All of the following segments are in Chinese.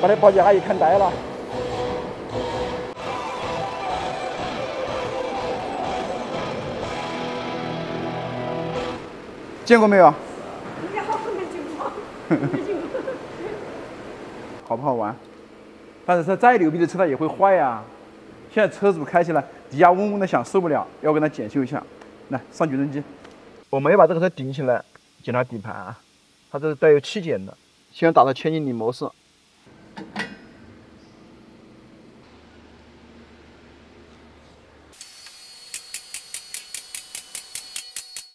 把那保洁阿姨看呆了。见过没有？好不好玩？但是它再牛逼的车，它也会坏呀。现在车主开起来，底下嗡嗡的响，受不了，要跟它检修一下。来，上举重机。我们要把这个车顶起来，检查底盘啊。它这是带有气检的，先打到千英里模式。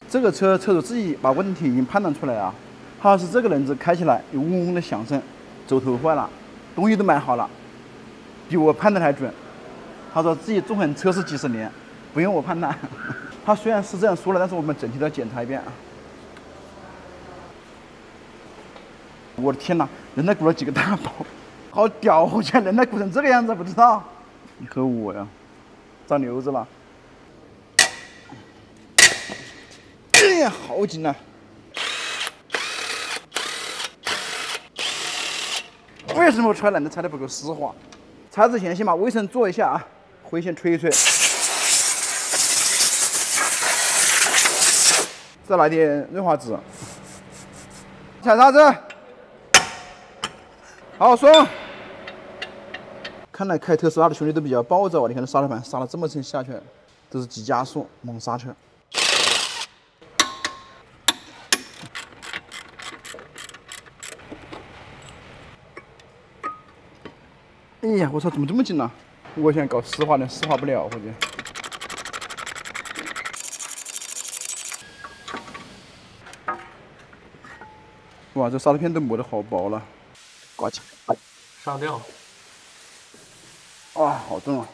这个车主自己把问题已经判断出来了，他是这个轮子开起来有嗡嗡的响声，轴头坏了，东西都买好了，比我判断还准。他说自己纵横车市几十年，不用我判断。他虽然是这样说了，但是我们整体都要检查一遍啊。我的天哪，人家鼓了几个大包，好屌！我居然人家鼓成这个样子，不知道。你和我呀，长瘤子了。哎呀，好紧啊！为什么拆烂的拆的不够丝滑？拆之前先把微尘做一下啊，灰先吹一吹，再来点润滑脂，踩刹车，好松。看来开特斯拉的兄弟都比较暴躁，你看这刹车盘刹了这么深下去，都是急加速猛刹车。哎呀，我操，怎么这么紧呢？我想搞丝滑的，丝滑不了，估计。哇，这刹车片都磨得好薄了，挂起。上吊。哇，好重啊！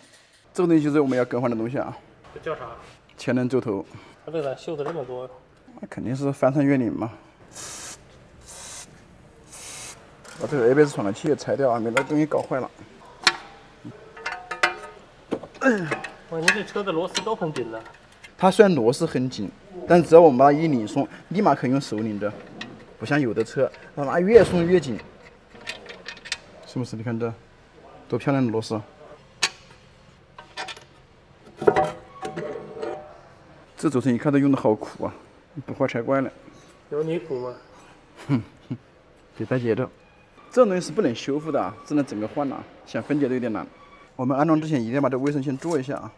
这个东西就是我们要更换的东西啊。这叫啥？前轮轴头。它这咋锈的这么多？那肯定是翻山越岭嘛。把这个 ABS 传感器也拆掉啊，免得东西搞坏了。哇，你这车的螺丝都很紧的。它虽然螺丝很紧，但只要我们把它一拧松，立马可以用手拧着，不像有的车，它妈越松越紧，是不是？你看这多漂亮的螺丝！这轴承一看都用的好苦啊，不坏才怪了。有你苦吗？哼，别带节奏。这种东西是不能修复的啊，只能整个换了，想分解都有点难。我们安装之前一定要把这微生先做一下啊。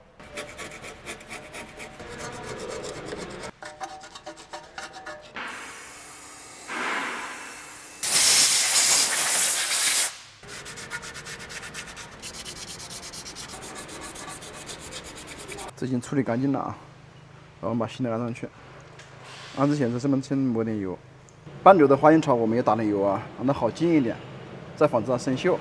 这已经处理干净了啊，然后我们把新的安上去。安之前在上面先抹点油。半流的花烟槽我们也打点油啊，让它好进一点，再防止它生锈。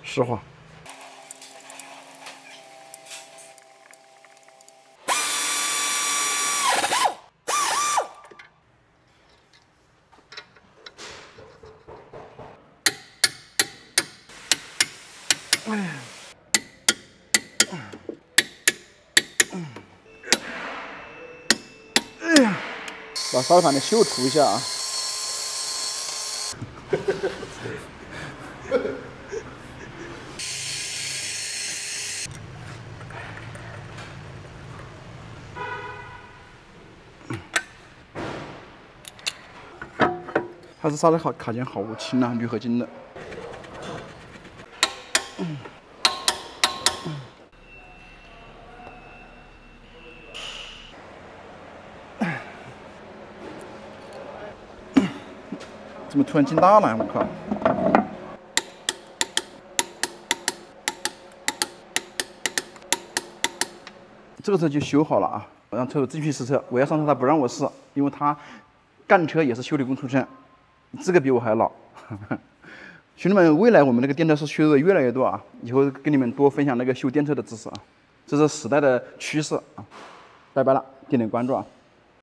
湿滑。把刹车盘的锈涂一下啊。它是刹车卡钳好轻啊，铝合金的。怎么突然劲大了？我靠！这个车就修好了啊，我让车主自己去试车。我要上车，他不让我试，因为他干车也是修理工出身，资格比我还老。兄弟们，未来我们那个电车是修的越来越多啊，以后跟你们多分享那个修电车的知识啊，这是时代的趋势啊。拜拜了，点点关注啊。